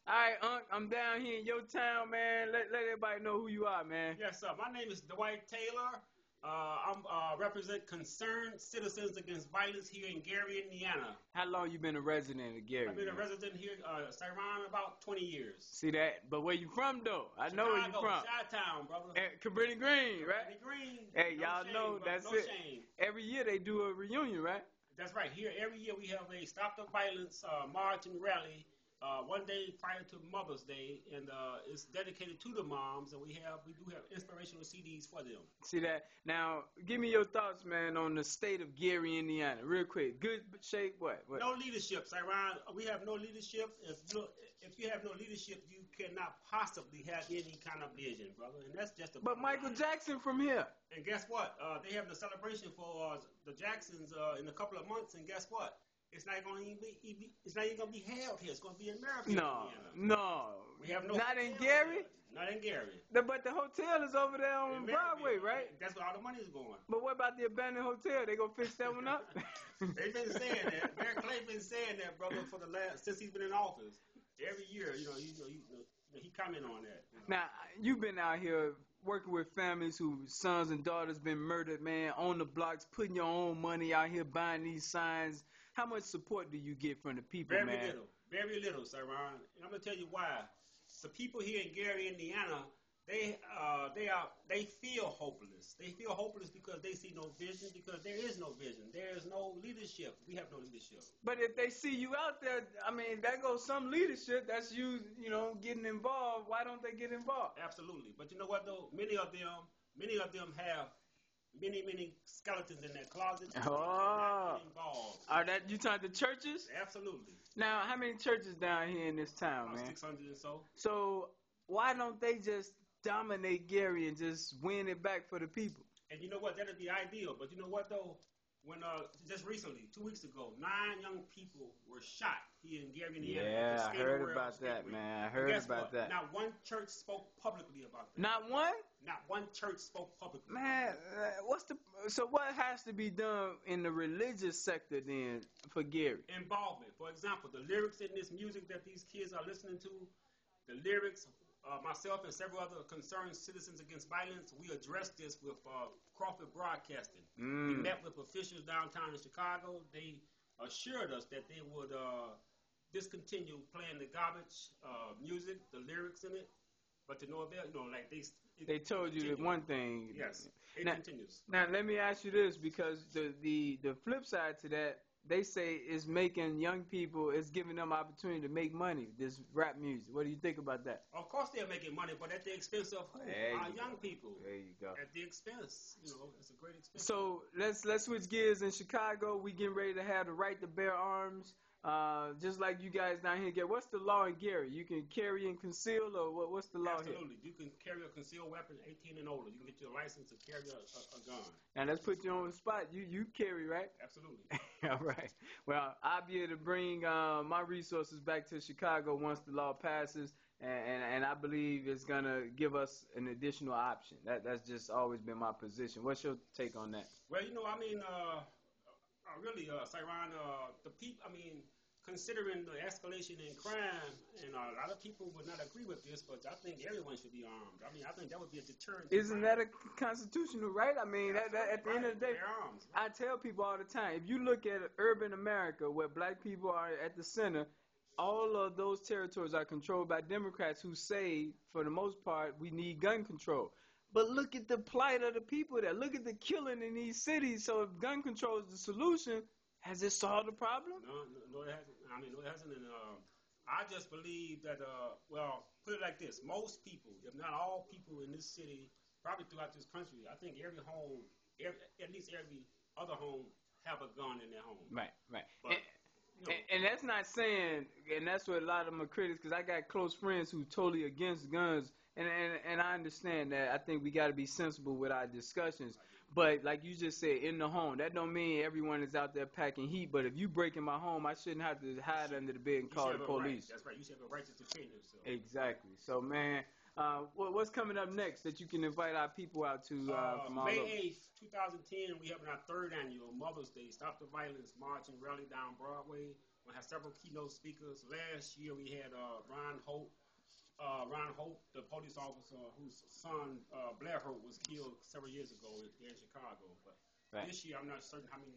All right, Unc, I'm down here in your town, man. Let everybody know who you are, man. Yes, sir. My name is Dwight Taylor. I'm represent concerned citizens against violence here in Gary, Indiana. How long you been a resident of I've Gary, been a man? resident here, Syron, about 20 years. See that? But where you from, though? I know where you Chicago, from. Chi-Town, brother. Cabrini Green, right? Cabrini Green. Hey, No y'all shame, know brother. that's No it. shame. Every year they do a reunion, right? That's right. Here, every year we have a Stop the Violence march and rally. One day prior to Mother's Day, and it's dedicated to the moms. And we do have inspirational CDs for them. See that? Now, give me your thoughts, man, on the state of Gary, Indiana, real quick. Good shape, what? No leadership, Syron. We have no leadership. If you have no leadership, you cannot possibly have any kind of vision, brother. And that's just a. But Michael Jackson from here. And guess what? They have the celebration for the Jacksons in a couple of months. And guess what? It's not going to it's not even going to be held here. It's going to be in America. No, Indiana. no. We have no. Not in Gary? Here. Not in Gary. But the hotel is over there on Broadway, right? That's where all the money is going. But what about the abandoned hotel? They gonna fix that one up? They've been saying that. Mayor Clay been saying that, brother, for the last since he's been in office. Every year, he comment on that. Now, you've been out here working with families whose sons and daughters been murdered, man, on the blocks, putting your own money out here, buying these signs. How much support do you get from the people, man? Very little, Syron. And I'm gonna tell you why. The people here in Gary, Indiana, they feel hopeless. They feel hopeless because they see no vision. Because there is no vision. There is no leadership. We have no leadership. But if they see you out there, I mean, that goes some leadership. That's you, getting involved. Why don't they get involved? Absolutely. But you know what though? Many of them have many skeletons in their closets. Oh, involved. Are that you talking to churches? Absolutely. Now, how many churches down here in this town, man? 600 or so. So why don't they just dominate Gary and just win it back for the people? And you know what? That'd be ideal. But you know what though? When just recently, 2 weeks ago, 9 young people were shot here in Gary, Indiana. Yeah, I heard about that, man. I heard about that. Not one church spoke publicly about that. Not one? Not one church spoke publicly. Man, so what has to be done in the religious sector then for Gary? Involvement. For example, the lyrics in this music that these kids are listening to, the lyrics. Myself and several other concerned citizens against violence, we addressed this with Crawford Broadcasting. We met with officials downtown in Chicago. They assured us that they would discontinue playing the garbage music, the lyrics in it, but to no avail. They told you the one thing. Yes, it continues. Now let me ask you this, because the flip side to that, they say it's making young people, it's giving them opportunity to make money, this rap music. What do you think about that? Of course they're making money, but at the expense of who? Our young people. There you go. At the expense. It's a great expense. So let's switch gears. In Chicago, we getting ready to have the right to bear arms. Just like you guys down here. What's the law in Gary? You can carry and conceal, or what's the law here? Absolutely. You can carry a concealed weapon 18 and older. You can get your license to carry a gun. And let's put you on the spot. You carry, right? Absolutely. All right. Well, I'll be able to bring my resources back to Chicago once the law passes, and I believe it's going to give us an additional option. That's just always been my position. What's your take on that? Well, really, Syron, the people, considering the escalation in crime, and a lot of people would not agree with this, but I think everyone should be armed. I think that would be a deterrent. Isn't that a constitutional right? I mean, at the end of the day, arms. I tell people all the time, if you look at urban America, where black people are at the center, all of those territories are controlled by Democrats who say, for the most part, we need gun control. But look at the plight of the people there. Look at the killing in these cities. So if gun control is the solution, has it solved the problem? No, it hasn't. No, it hasn't. And I just believe that, put it like this. Most people, if not all people in this city, probably throughout this country, I think every home, at least every other home, have a gun in their home. Right. But, and that's not saying, and that's what a lot of them are critics, because I got close friends who totally against guns, and I understand that. I think we got to be sensible with our discussions. But like you just said, in the home, that don't mean everyone is out there packing heat. But if you break in my home, I shouldn't have to hide under the bed and call the police. Right. That's right. You should have a right to defend yourself. Exactly. So, man, what's coming up next that you can invite our people out to from all May over? 8th, 2010, we have our 3rd annual Mother's Day Stop the Violence March and Rally down Broadway. We have several keynote speakers. Last year we had Ron Hope. Ron Hope, the police officer whose son Blair Hope was killed several years ago here in Chicago. But Right. this year I'm not certain how many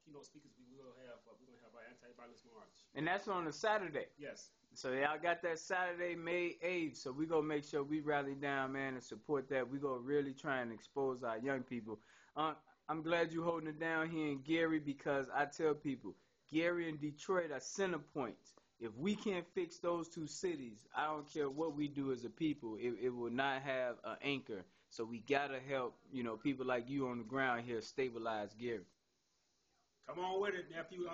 keynote speakers we will have, but we're gonna have our anti-violence march. And that's on a Saturday. Yes. So y'all got that Saturday, May 8th. So we gonna make sure we rally down, man, and support that. We gonna really try and expose our young people. I'm glad you holding it down here in Gary, because I tell people, Gary and Detroit are center points. If we can't fix those two cities, I don't care what we do as a people, it will not have an anchor. So we gotta help, people like you on the ground here stabilize Gary. Come on with it, nephew.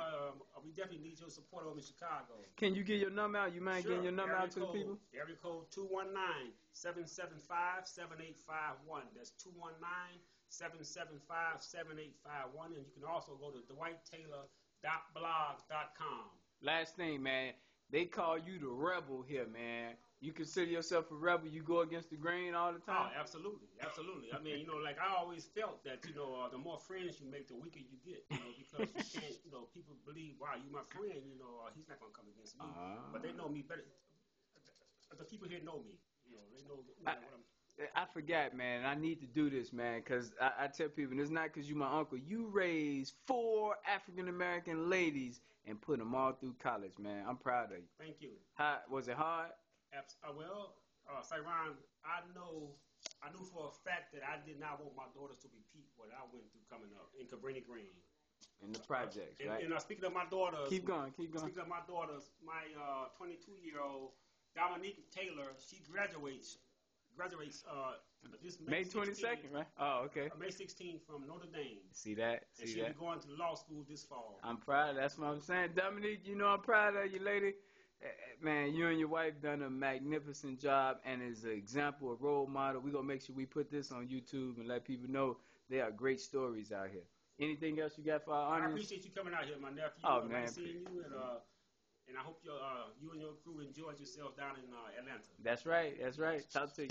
We definitely need your support over in Chicago. Can you get your number out? You mind Sure. getting your number out to the people? Area code 219-775-7851. That's 219-775-7851. And you can also go to dwighttaylor.blog.com. Last thing, man, they call you the rebel here, man. You consider yourself a rebel? You go against the grain all the time? Oh, absolutely, absolutely. I mean, like I always felt that, the more friends you make, the weaker you get, because you can't, people believe, wow, you my friend, he's not going to come against me. But they know me better. The people here know me, they know what I'm. I forgot, man. I need to do this, man, because I tell people, and it's not because you my uncle. You raised 4 African-American ladies and put them all through college, man. I'm proud of you. Thank you. Was it hard? Syron, I knew for a fact that I did not want my daughters to repeat what I went through coming up in Cabrini Green. In the projects, right? And speaking of my daughters, keep going. Speaking of my daughters, my 22-year-old Dominique Taylor, she graduates this May 22nd, right? Oh, okay. May 16th from Notre Dame. See that? And she'll be going to law school this fall. I'm proud. That's what I'm saying. Dominique, I'm proud of you, lady. Man, you and your wife done a magnificent job, and is an example, a role model. We're going to make sure we put this on YouTube and let people know there are great stories out here. Anything else you got for our audience? I appreciate you coming out here, my nephew. Oh, man. Nice seeing you, and I hope you and your crew enjoyed yourself down in Atlanta. That's right. Talk to you.